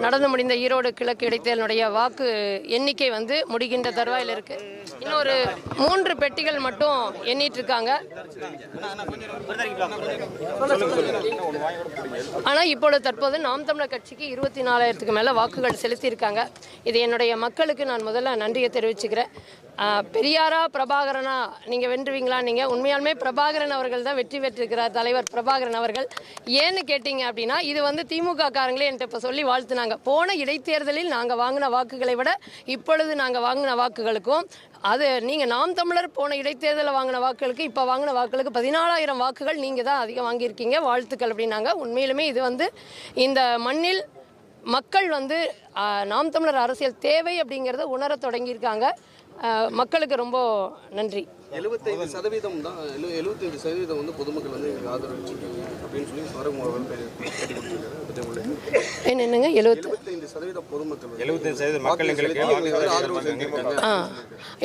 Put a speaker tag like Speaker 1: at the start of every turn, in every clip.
Speaker 1: நடந்து முடிந்த ஈரோடு கிழக்கு இடைத்தேர்தலுடைய வாக்கு எண்ணிக்கை வந்து முடிகின்ற தருவாயில் இருக்கு. இன்னொரு 3 பெட்டிகள் மட்டும் எண்ணிட்டு இருக்காங்க. ஆனால் இப்பொழுது தற்போது நாம் தமிழர் கட்சிக்கு 24,000க்கு மேலே வாக்குகள் செலுத்தியிருக்காங்க. இது என்னுடைய மக்களுக்கு நான் முதல்ல நன்றியை தெரிவிச்சுக்கிறேன். பெரியாரா பிரபாகரனா நீங்கள் வென்றுவீங்களா? நீங்கள் உண்மையாலுமே பிரபாகரன் அவர்கள் தான் வெற்றி பெற்றிருக்கிறார், தலைவர் பிரபாகரன் அவர்கள். ஏன்னு கேட்டிங்க அப்படின்னா, இது வந்து திமுக காரங்களே என்கிட்ட இப்போ சொல்லி வாழ்த்துனாங்க. போன இடைத்தேர்தலில் நாங்கள் வாங்கின வாக்குகளை விட இப்பொழுது நாங்கள் வாங்கின வாக்குகளுக்கும் அது நீங்கள் நாம் தமிழர் போன இடைத்தேர்தலில் வாங்கின வாக்குகளுக்கு இப்போ வாங்கின வாக்குகளுக்கு 14,000 வாக்குகள் நீங்கள் தான் அதிகம் வாங்கியிருக்கீங்க, வாழ்த்துக்கள் அப்படின்னாங்க. உண்மையிலுமே இது வந்து இந்த மண்ணில் மக்கள் வந்து நாம் தமிழர் அரசியல் தேவை அப்படிங்கிறத உணர தொடங்கியிருக்காங்க. மக்களுக்கு ரொம்ப நன்றி.
Speaker 2: 75% தான் 75% வந்து பொதுமக்கள் வந்து ஆதரவு அப்படின்னு சொல்லி
Speaker 1: என்னங்க
Speaker 2: 75% பொதுமக்கள்
Speaker 3: 75% மக்கள்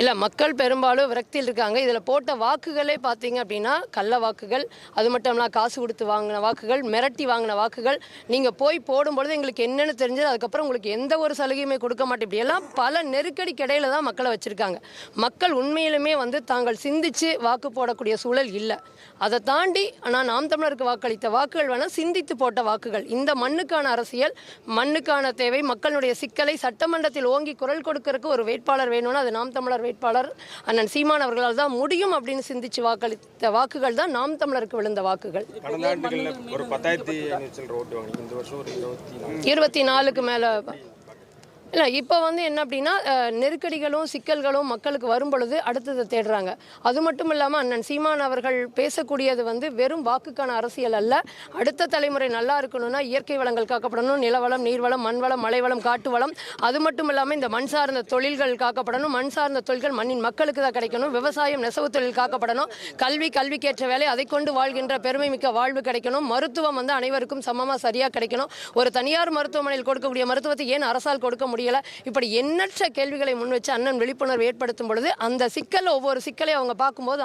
Speaker 1: இல்லை, மக்கள் பெரும்பாலும் விரக்தியில் இருக்காங்க. இதில் போட்ட வாக்குகளே பார்த்தீங்க அப்படின்னா கள்ள வாக்குகள், அது மட்டும் இல்லாமல் காசு கொடுத்து வாங்கின வாக்குகள், மிரட்டி வாங்கின வாக்குகள். நீங்கள் போய் போடும்பொழுது எங்களுக்கு என்னென்னு தெரிஞ்சது, அதுக்கப்புறம் உங்களுக்கு எந்த ஒரு சலுகையுமே கொடுக்க மாட்டேன், இப்படியெல்லாம் பல நெருக்கடிக்கு இடையில தான் மக்களை வச்சுருக்காங்க. மக்கள் உண்மையிலுமே வந்து தாங்கள் சிந்திச்சு வாக்கு போடக்கூடிய சூழல் இல்லை. அதை தாண்டி ஆனால் நாம் தமிழருக்கு வாக்களித்த வாக்குகள் வேணால் சிந்தித்து போட்ட வாக்குகள். இந்த மண்ணுக்கான அரசியல், மண்ணுக்கான தேவை, மக்களுடைய சிக்கலை சட்டமன்றத்தில் ஓங்கி குரல் கொடுக்கறதுக்கு ஒரு வேட்பாளர் வேணும்னா அது நாம் தமிழர் வேட்பாளர் அண்ணன் சீமான் அவர்களால் தான் முடியும் அப்படின்னு சிந்திச்சு வாக்களித்த வாக்குகள் தான் நாம் தமிழருக்கு விழுந்த வாக்குகள். 24க்கு மேலே இல்லை. இப்போ வந்து என்ன அப்படின்னா, நெருக்கடிகளும் சிக்கல்களும் மக்களுக்கு வரும் பொழுது அடுத்ததை தேடுறாங்க. அது மட்டும் இல்லாமல் அண்ணன் சீமான் அவர்கள் பேசக்கூடியது வந்து வெறும் வாக்குக்கான அரசியல் அல்ல. அடுத்த தலைமுறை நல்லா இருக்கணும்னா இயற்கை வளங்கள் காக்கப்படணும், நிலவளம், நீர்வளம், மண்வளம், மலைவளம், காட்டு வளம். அது மட்டும் இல்லாமல் இந்த மண் சார்ந்த தொழில்கள் காக்கப்படணும். மண் சார்ந்த தொழில்கள் மண்ணின் மக்களுக்கு தான் கிடைக்கணும். விவசாயம், நெசவு தொழில் காக்கப்படணும். கல்விக்கேற்ற வேலை, அதை கொண்டு வாழ்கின்ற பெருமை மிக்க வாழ்வு கிடைக்கணும். மருத்துவம் வந்து அனைவருக்கும் சமமாக சரியாக கிடைக்கணும். ஒரு தனியார் மருத்துவமனையில் கொடுக்கக்கூடிய மருத்துவத்தை ஏன் அரசால் கொடுக்க முடியல? இப்படி எண்ணற்ற கேள்விகளை முன் வச்சு அண்ணன் விழிப்புணர்வு ஏற்படுத்தும் பொழுது அந்த சிக்கல், ஒவ்வொரு சிக்கலையும் அவங்க பார்க்கும்போது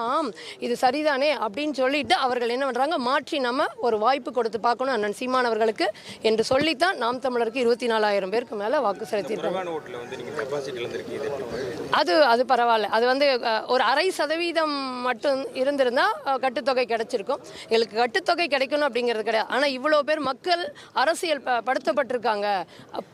Speaker 1: இது சரிதானே அப்படின்னு சொல்லிட்டு அவர்கள் என்ன பண்றாங்க, மாற்றி நம்ம ஒரு வாய்ப்பு கொடுத்து பார்க்கணும் அண்ணன் சீமான் அவர்களுக்கு என்று சொல்லித்தான் நாம் தமிழருக்கு 24,000 பேருக்கு மேல வாக்கு செலுத்தியிருக்காங்க. அது பரவாயில்ல. அது வந்து ஒரு 0.5% மட்டும் இருந்திருந்தா கட்டுத்தொகை கிடைச்சிருக்கும். எங்களுக்கு கட்டுத்தொகை கிடைக்கணும் அப்படிங்கிறது கிடையாது. ஆனால் இவ்வளோ பேர் மக்கள் அரசியல் படுத்தப்பட்டிருக்காங்க,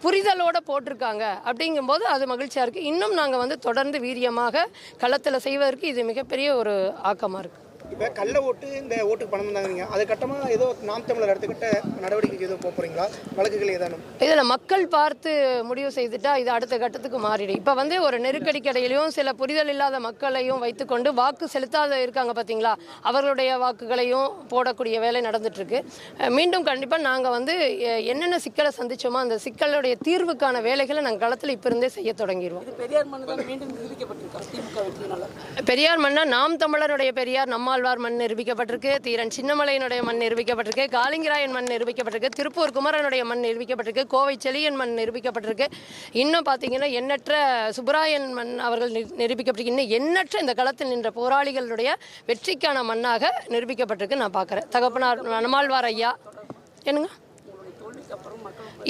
Speaker 1: புரிதலோட போட்டிருக்காங்க அப்படிங்கும்போது அது மகிழ்ச்சியாக இருக்குது. இன்னும் நாங்கள் வந்து தொடர்ந்து வீரியமாக களத்தில் செய்வதற்கு இது மிகப்பெரிய ஒரு ஆக்கமாக இருக்குது.
Speaker 4: இப்போ கள்ள ஓட்டு, இந்த ஓட்டுக்கு பணம் தந்தாங்க, அது கட்டமாக ஏதோ நாம் தமிழர் அடுத்துக்கிட்ட நடவடிக்கைக்கு எதுவும் போகிறீங்களா? வழக்குகள் ஏதானும்
Speaker 1: இதில் மக்கள் பார்த்து முடிவு செய்துட்டா இது அடுத்த கட்டத்துக்கு மாறிடும். இப்போ வந்து ஒரு நெருக்கடிக்கடையிலையும் சில புரிதல் இல்லாத மக்களையும் வைத்துக்கொண்டு வாக்கு செலுத்தாத இருக்காங்க பார்த்தீங்களா, அவர்களுடைய வாக்குகளையும் போடக்கூடிய வேலை நடந்துட்டுருக்கு. மீண்டும் கண்டிப்பாக நாங்கள் வந்து என்னென்ன சிக்கலை சந்திச்சோமோ அந்த சிக்கலுடைய தீர்வுக்கான வேலைகளை நாங்கள் களத்தில் இப்போ இருந்தே செய்ய தொடங்கிடுவோம். பெரியார் மண்ணா நாம் தமிழருடைய பெரியார் நம்மாழ்வார் மண் நிரூபிக்கப்பட்டிருக்கு, தீரன் சின்னமலையினுடைய மண் நிரூபிக்கப்பட்டிருக்கு, காளிங்கராயன் மண் நிரூபிக்கப்பட்டிருக்கு, திருப்பூர் குமரனுடைய மண் நிரூபிக்கப்பட்டிருக்கு, கோவை செலியன் மண் நிரூபிக்கப்பட்டிருக்கு. இன்னும் பார்த்தீங்கன்னா எண்ணற்ற சுப்பராயன் மண் அவர்கள் நிரூபிக்கப்பட்டிருக்கு. இன்னும் எண்ணற்ற இந்த களத்தில் நின்ற போராளிகளுடைய வெற்றிக்கான மண்ணாக நிரூபிக்கப்பட்டிருக்கு நான் பார்க்குறேன். தகப்பனார் நம்மாழ்வார் ஐயா என்னங்க,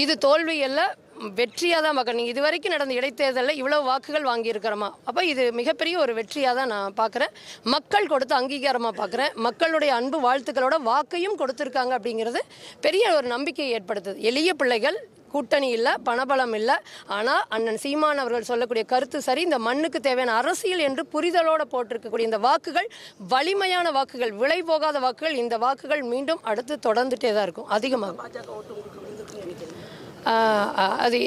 Speaker 1: இது தோல்வி அல்ல, வெற்றியாக தான் பார்க்குறேன். நீங்கள் இதுவரைக்கும் நடந்த இடைத்தேர்தலில் இவ்வளோ வாக்குகள் வாங்கியிருக்கிறோமா, அப்போ இது மிகப்பெரிய ஒரு வெற்றியாக தான் நான் பார்க்குறேன். மக்கள் கொடுத்த அங்கீகாரமாக பார்க்குறேன். மக்களுடைய அன்பு வாழ்த்துக்களோட வாக்கையும் கொடுத்துருக்காங்க அப்படிங்கிறது பெரிய ஒரு நம்பிக்கையை ஏற்படுத்துது. எளிய பிள்ளைகள், கூட்டணி இல்லை, பணபலம் இல்லை, ஆனால் அண்ணன் சீமான் அவர்கள் சொல்லக்கூடிய கருத்து சரி. இந்த மண்ணுக்கு தேவையான அரசியல் என்று புரிதலோடு போட்டிருக்கக்கூடிய இந்த வாக்குகள் வலிமையான வாக்குகள், விலை போகாத வாக்குகள். இந்த வாக்குகள் மீண்டும் அடுத்து தொடர்ந்துட்டே தான் இருக்கும், அதிகமாக.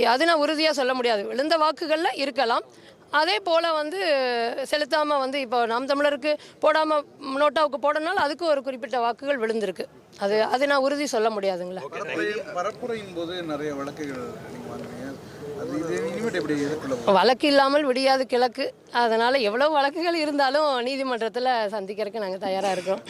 Speaker 1: அது நான் உறுதியாக சொல்ல முடியாது. விழுந்த வாக்குகளில் இருக்கலாம். அதே போல் வந்து செலுத்தாமல் வந்து இப்போ நாம் தமிழருக்கு போடாமல் நோட்டாவுக்கு போடனால அதுக்கு ஒரு குறிப்பிட்ட வாக்குகள் விழுந்திருக்கு. அது நான் உறுதி சொல்ல முடியாதுங்களா.
Speaker 2: பரப்புரையின் போது நிறைய வழக்குகள்
Speaker 1: வழக்கு இல்லாமல் விடியாது கிழக்கு. அதனால் எவ்வளோ வழக்குகள் இருந்தாலும் நீதிமன்றத்தில் சந்திக்கிறதுக்கு நாங்கள் தயாராக இருக்கோம்.